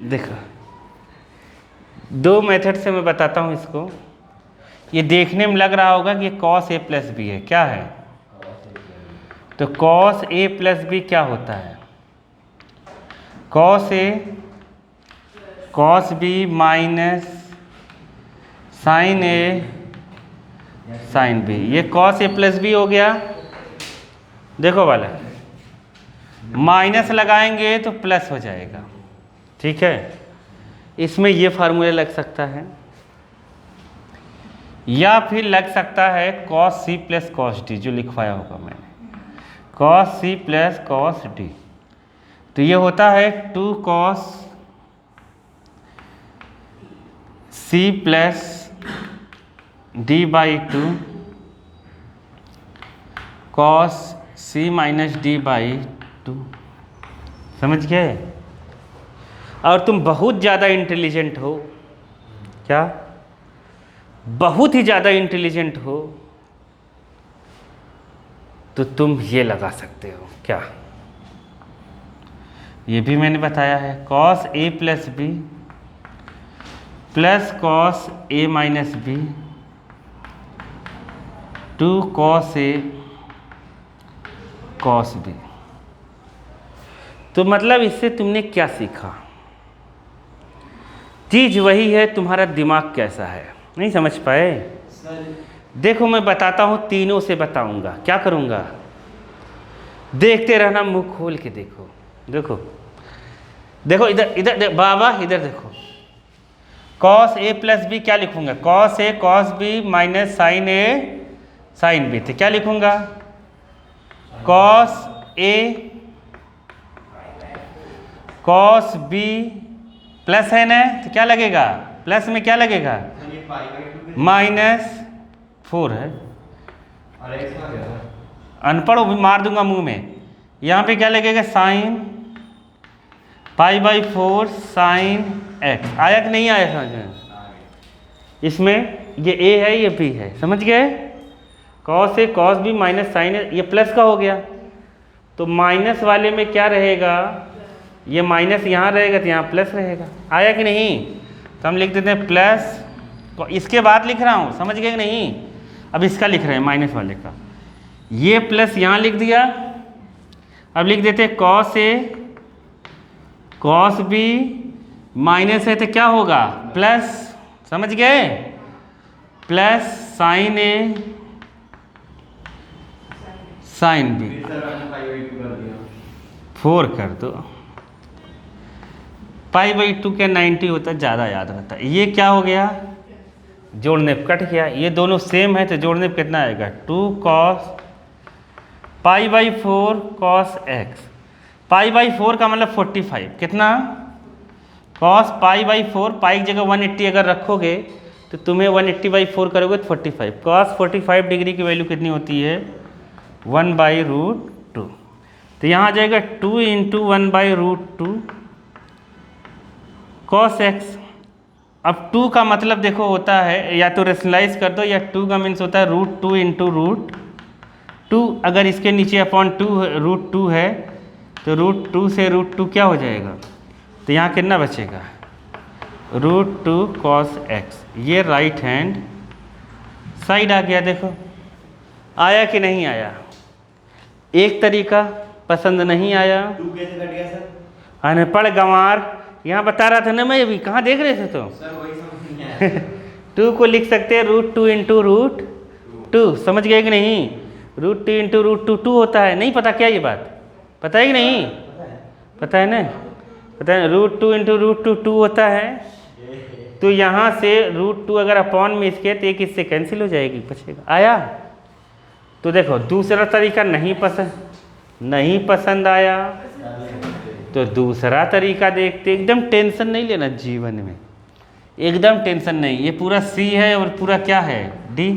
देखो, दो मेथड से मैं बताता हूँ इसको। ये देखने में लग रहा होगा कि ये cos a प्लस बी है, क्या है? तो cos a प्लस बी क्या होता है? cos a cos b minus sin a sin b। ये cos a प्लस बी हो गया। देखो वाला, माइनस लगाएंगे तो प्लस हो जाएगा, ठीक है। इसमें ये फार्मूला लग सकता है, या फिर लग सकता है cos c plus cos d, जो लिखवाया होगा मैंने, cos c plus cos d। तो ये होता है 2 cos c plus d by 2 cos c minus d by 2। समझ गए? और तुम बहुत ज़्यादा इंटेलिजेंट हो, क्या बहुत ही ज़्यादा इंटेलिजेंट हो, तो तुम ये लगा सकते हो, क्या? ये भी मैंने बताया है, cos a plus B plus cos a minus B 2 cos a cos b। तो मतलब इससे तुमने क्या सीखा? चीज वही है, तुम्हारा दिमाग कैसा है, नहीं समझ पाए? देखो मैं बताता हूँ, तीनों से बताऊंगा। क्या करूंगा? देखते रहना, मुंह खोल के देखो। देखो देखो, इधर इधर बाबा, इधर देखो। cos a प्लस बी क्या लिखूंगा? cos a cos b minus sin a sin b। तो क्या लिखूंगा? cos a cos b plus है ना, तो क्या लगेगा? प्लस में क्या लगेगा? माइनस 4 है। अनपढ़ हो भी मार दूंगा मुंह में। यहाँ पे क्या लगेगा? Sine pi by 4 sine x. आया कि नहीं आया समझ में? इसमें ये a है, ये b है, समझ गए? cos a cos b minus sine a, ये प्लस का हो गया। तो माइनस वाले में क्या रहेगा? ये माइनस यहाँ रहेगा तो यहाँ प्लस रहेगा। आया कि नहीं? तो हम लिख देते हैं प्लस, इसके बाद लिख रहा हूँ, समझ गए कि नहीं? अब इसका लिख रहे हैं माइनस वाले का। ये प्लस यहाँ लिख दिया। अब लिख देते हैं cos a cos b minus है तो क्या होगा? प्लस, समझ गए? Plus sine a sine b 4 कर दो। पाई बाई 2 के 90 होता है, ज़्यादा याद रहता है। ये क्या हो गया? जोड़ने पे कट गया। ये दोनों सेम है तो जोड़ने पे कितना आएगा? 2 cos pi by 4 cos x। Pi by 4 का मतलब 45। कितना? cos पाई बाई 4, पाई की जगह 180 अगर रखोगे तो तुम्हें 180 बाई 4 करोगे तो 45। cos 45 डिग्री की वैल्यू कितनी होती है? 1 बाई रूट 2। तो यहाँ आ जाएगा 2 into 1 by root 2 cos x। अब 2 का मतलब देखो होता है, या तो रेशनलाइज कर दो, या 2 का मीन्स होता है रूट 2 इंटू रूट 2। अगर इसके नीचे अपॉन 2 रूट 2 है तो रूट 2 से रूट 2 क्या हो जाएगा? तो यहाँ कितना बचेगा? Root 2 cos x। ये राइट हैंड साइड आ गया। देखो आया कि नहीं आया? एक तरीका पसंद नहीं आया? 2 कैसे कट गया सर? अनपढ़ गंवार, यहाँ बता रहा था ना मैं, अभी कहाँ देख रहे थे तुम? सर वही समझ नहीं आया। 2 को लिख सकते हैं रूट 2 इंटू रूट 2। समझ गए कि नहीं? रूट 2 इंटू रूट 2 2 होता है। नहीं पता क्या ये बात? पता है कि नहीं? पता है ना? पता है, रूट 2 इंटू रूट 2 2 होता है। तो यहाँ से रूट 2 अगर अपॉन में इसके तो एक इससे कैंसिल हो जाएगी, बचेगा। आया? तो देखो दूसरा तरीका नहीं पसंद आया तो दूसरा तरीका देखते। एकदम टेंशन नहीं लेना जीवन में, एकदम टेंशन नहीं। ये पूरा C है और पूरा क्या है? D।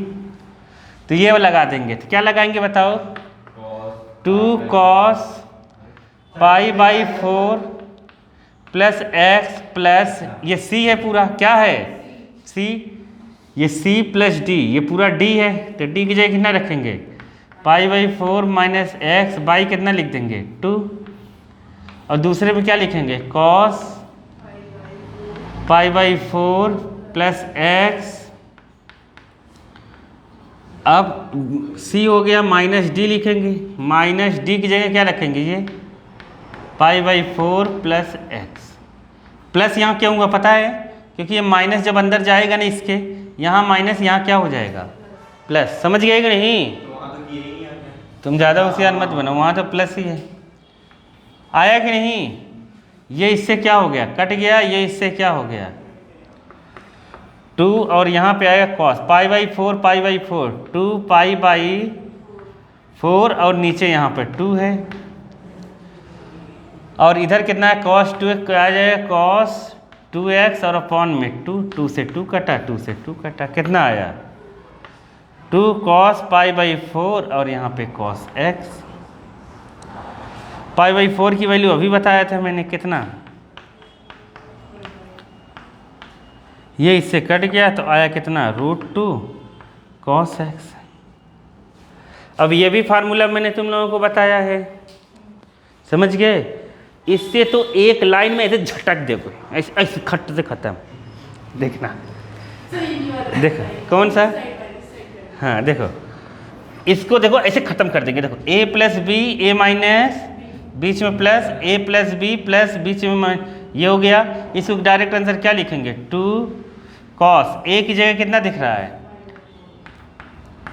तो ये लगा देंगे। तो क्या लगाएंगे बताओ? 2 cos pi by 4 plus x plus ये C है पूरा, क्या है? C। ये C प्लस D, ये पूरा D है तो D की जगह कितना रखेंगे? Pi by 4 minus x by कितना लिख देंगे? 2। और दूसरे पे क्या लिखेंगे? cos π/4 प्लस x, अब c हो गया माइनस डी लिखेंगे, माइनस डी की जगह क्या रखेंगे ये π/4 प्लस एक्स। प्लस यहाँ क्यों हुआ पता है? क्योंकि ये माइनस जब अंदर जाएगा ना इसके, यहाँ माइनस यहाँ क्या हो जाएगा प्लस। समझ गए कि नहीं? तुम ज़्यादा होशियार मत बनो, वहाँ तो प्लस ही है। आया कि नहीं? ये इससे क्या हो गया, कट गया, ये इससे क्या हो गया 2, और यहाँ पे आएगा कॉस π/4 π/4 2 π/4, और नीचे यहाँ पे 2 है, और इधर कितना है cos 2x आ जाएगा cos 2x, और अपॉन में 2, 2 से 2 कटा, 2 से 2 कटा, कितना आया 2 cos π/4, और यहाँ पे cos x। π/4 की वैल्यू अभी बताया था मैंने कितना, ये इससे कट गया तो आया कितना √2 cos x। अब ये भी फार्मूला मैंने तुम लोगों को बताया है, समझ गए? इससे तो एक लाइन में ऐसे झटक देखो, ऐसे ऐसे खट से खत्म। देखना, देखो कौन सा, हाँ देखो इसको, देखो ऐसे खत्म कर देंगे। देखो a plus B, A minus बीच में plus, a plus B plus बीच में ये हो गया। इसको डायरेक्ट आंसर क्या लिखेंगे 2 cos, a की जगह कितना दिख रहा है,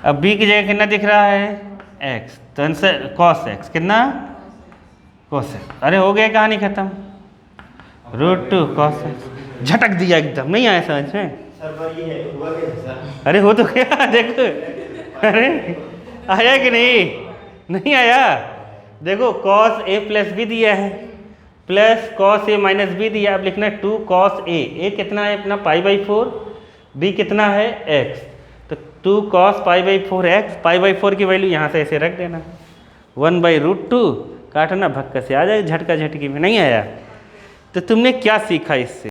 अब b की जगह कितना दिख रहा है x, तो आंसर cos x कितना cos x। अरे हो गया कहानी खत्म, √2 cos x। झटक दिया एकदम, नहीं आया समझ में? सर पर ये हुआ कैसे सर? अरे हो तो गया देखो, अरे आया कि नहीं? नहीं आया? देखो cos a प्लस बी दिया है, plus cos a minus B दिया। अब लिखना है 2 cos a कितना है अपना π/4, b कितना है x, तो 2 cos π/4 x, π/4 की वैल्यू यहाँ से ऐसे रख देना, 1/√2 काटना, भक्का से आ जाए झटका झटकी में। नहीं आया? तो तुमने क्या सीखा इससे?